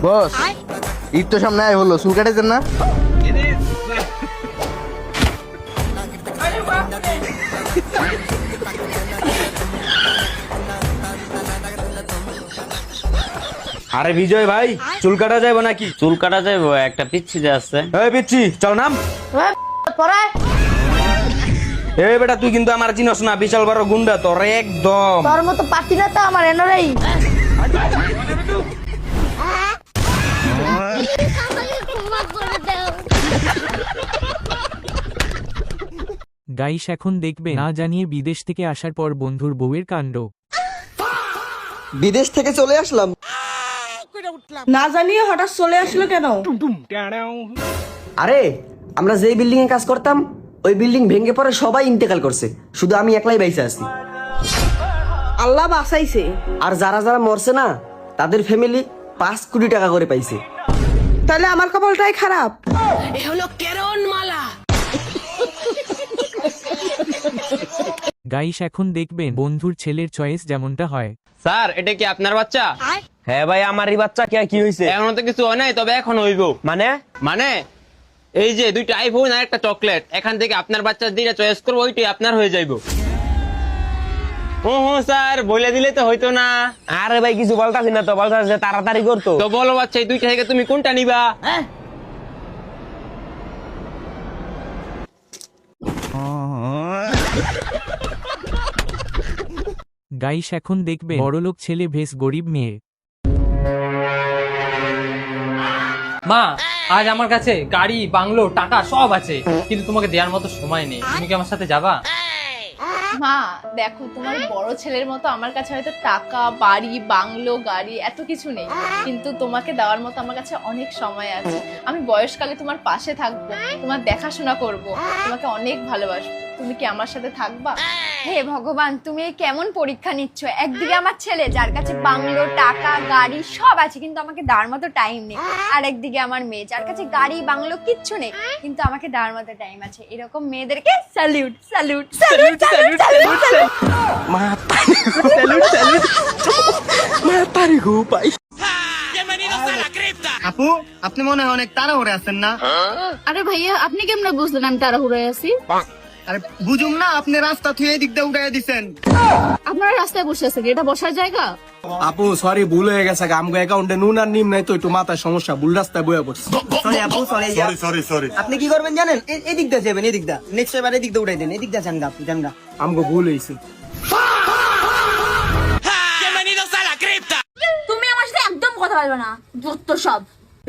বস, ঈদ তো সামনে আয় হলো, চুল কাটাইছেন না? আরে বিজয় ভাই, চুল কাটা যাইব নাকি? চুল কাটা যাইবো, একটা পিচ্ছি যে আছে। এই পিচ্ছি, চল নাম। এই বেটা, তুই কিন্তু আমার চিনস না, বিশাল বড় গুন্ডা তোর একদম। তোর মতো পাতি না তো আমার এনরেই। গাইস এখন দেখবে না জানিয়ে বিদেশ থেকে আসার পর বন্ধুর বউয়ের কাণ্ড। বিদেশ থেকে চলে আসলাম, না জানিয়ে হঠাৎ চলে আসলো কেন? আরে আমরা যেই বিল্ডিং এ কাজ করতাম ওই বিল্ডিং ভেঙে পড়ে সবাই ইন্তেকাল করছে, শুধু আমি একলাই বাইসে আছি। আল্লাহ বাঁচাইছে। আর যারা যারা মরছে না তাদের ফ্যামিলি 5 কোটি টাকা করে পাইছে। তাহলে আমার কপালটাই খারাপ। গাইস এখন দেখবেন বন্ধুর ছেলের চয়েস যেমনটা হয়। স্যার, এটা কি আপনার বাচ্চা? হ্যাঁ ভাই, আমারই বাচ্চা। কি হয়েছে? এখনো তো কিছু হয় নাই, তবে এখন হইব। মানে মানে এই যে 2টা আইফোন আর একটা চকলেট, এখান থেকে আপনার বাচ্চা যেটা চয়েস করবো ওইটাই আপনার হয়ে যাইবো। হুম স্যার, বলে দিলে তো হইতো না। আরে ভাই, কিছু বলতাছি না তো, বলতাছি যে তাড়াতাড়ি করতো। তো বলো বাচ্চা, এই 2টা থেকে তুমি কোনটা নিবা? গাইস এখন দেখবেন বড়লোক ছেলে ভেস গরিব মেয়ে। মা, আজ আমার কাছে গাড়ি, বাংলো, টাকা সব আছে, কিন্তু তোমাকে দেওয়ার মতো সময় নেই। তুমি কি আমার সাথে যাবা? মা দেখো, তোমার বড় ছেলের মতো আমার কাছে হয়তো টাকা, বাড়ি, বাংলো, গাড়ি এত কিছু নেই, কিন্তু তোমাকে দেওয়ার মতো আমার কাছে অনেক সময় আছে। আমি বয়সকালে তোমার পাশে থাকবো, তোমার দেখাশোনা করব, তোমাকে অনেক ভালোবাসবো। তুমি কি আমার সাথে থাকবা? হে ভগবান, তুমি এই কেমন পরীক্ষা নিচ্ছ? একদিকে আমার ছেলে যার কাছে বাংলো, টাকা, গাড়ি সব আছে, কিন্তু আমাকে দেওয়ার মতো টাইম নেই, আর একদিকে আমার মেয়ে যার কাছে গাড়ি, বাংলো কিচ্ছু নেই, কিন্তু আমাকে দেওয়ার মতো টাইম আছে। এরকম মেয়েদেরকে salute, salute, salute, salute, salute, salute. আপু, আপনি মনে হয় অনেক তাড়াহুড়ে আছেন না? আরে ভাইয়া, আপনি কেমন বুঝলেন আমি তাড়াহুড়োয় আছি? আরে বুঝুম না, আপনি রাস্তা থুয়ে এদিক দিয়ে উঠাই দিছেন। আপনারা রাস্তায় বসে আছেন, এটা বসার জায়গা? আপু সরি, ভুল হয়ে গেছে। আমগো অ্যাকাউন্টে নুন আর নিম নাই তো, একটু মাথায় সমস্যা, ভুল রাস্তায় বয়ে পড়ছে। সরি আপু, সরি। আপনি কি করবেন জানেন? এদিক দিয়ে যাবেন, এদিক দিয়ে নেক্সট এবার এদিক দিয়ে উঠাই দেন, এদিক দিয়ে যান গা, আপনি যান গা। আমগো ভুল হয়েছে। তুমি আমার সাথে একদম কথা বলবে না, যত সব।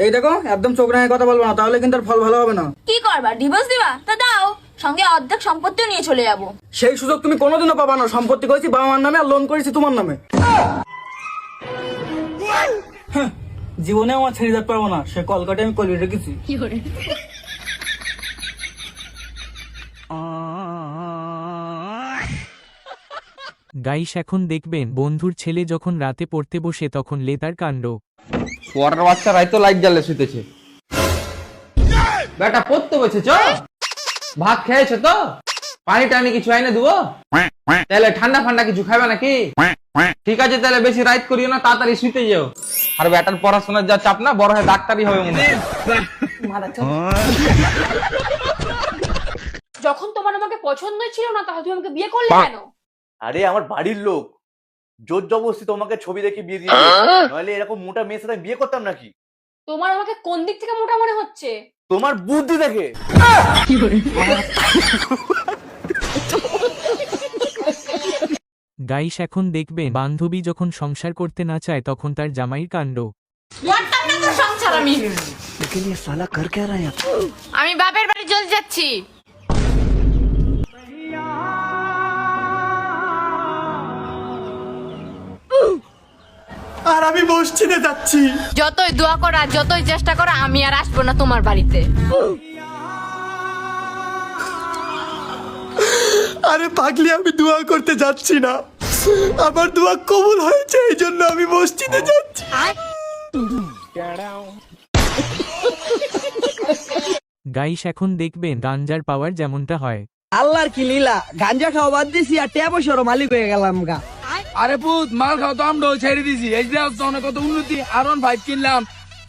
এই দেখো, একদম চোখ রাঙে কথা বলবো না, তাহলে কিন্তু আর ফল ভালো হবে না। কি করবা, ডিভোর্স দিবা? তা দাও, সঙ্গে অর্ধেক সম্পত্তিও নিয়ে চলে যাবো। সেই সুযোগ তুমি কোনোদিনও পাবা না। সম্পত্তি করেছি বাবা মার নামে, আর লোন করেছি তোমার নামে। জীবনে আমার ছেড়ে যেতে পারবো না, সে কলকাতায় আমি কলিয়ে রেখেছি। গাইস এখন দেখবেন বন্ধুর ছেলে যখন রাতে পড়তে বসে তখন লেতার কাণ্ড। পরের বাচ্চারাই তো লাইট জ্বালে শুতেছে। বেটা পড়তে বসেছ? ভাত খেয়েছো তো? পানি টানি কিছু আইনে দেবো? তাহলে ঠান্ডা ফান্ডা কিছু খাবে নাকি? ঠিক আছে, তাহলে বেশি রাইট করিও না, তাড়াতাড়ি শুতে যাও। আর বেটার পড়াশোনার যা চাপ না, বড় হয়ে ডাক্তারই হবে মনে হয়। যখন তোমার আমাকে পছন্দই ছিল না, তাহলে তুমি আমাকে বিয়ে করলে কেন? আরে আমার বাড়ির লোক জোর জবরদস্তি তোমাকে ছবি দেখে বিয়ে দিয়ে, নইলে এরকম মোটা মেয়ের সাথে বিয়ে করতাম নাকি? তোমার আমাকে কোন দিক থেকে মোটা মনে হচ্ছে? তোমার বুদ্ধি দেখে। গাইস এখন দেখবেন বান্ধবী যখন সংসার করতে না চায় তখন তার জামাইয়ের কাণ্ড। করতাম না তোর সংসার আমি। আমি বাপের বাড়ি চলে যাচ্ছি। আর আমি মসজিদে যাচ্ছি। যতই দোয়া করা, যতই চেষ্টা করা, আমি আর আসবো না তোমার বাড়িতে। আরে পাগলি, আমি দোয়া করতে যাচ্ছি না, আমার দোয়া কবুল হয়েছে, এই জন্য আমি মসজিদে যাচ্ছি। গাইস এখন দেখবেন গাঞ্জার পাওয়ার যেমনটা হয়। আল্লাহর কি লীলা, গাঞ্জা খাওয়া বাদ দিছি আর ট্যাপ বসেরও মালিক হয়ে গেলাম গা। আরে পুত, মাল খাও তো আমরাও ছেড়ে দিছি। এই যে অনেক কত উন্নতি, আর 1 5 কিনলাম,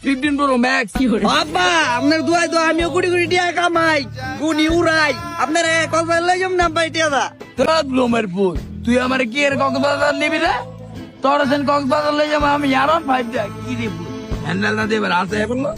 15 Pro Max। বাবা আপনার দুয়াই দো আমিও কোটি কোটি টাকা কামাই গুনি উড়াই আপনার কক্সবাজার লই যাম না ভাই টিয়াদা তোরা গ্লোমের পুত তুই আমার কি এর কক্সবাজার নিবি রে তোর সেন কক্সবাজার লই যাম আমি আর 5 কি রে হ্যান্ডেল না দেবার আছে বললো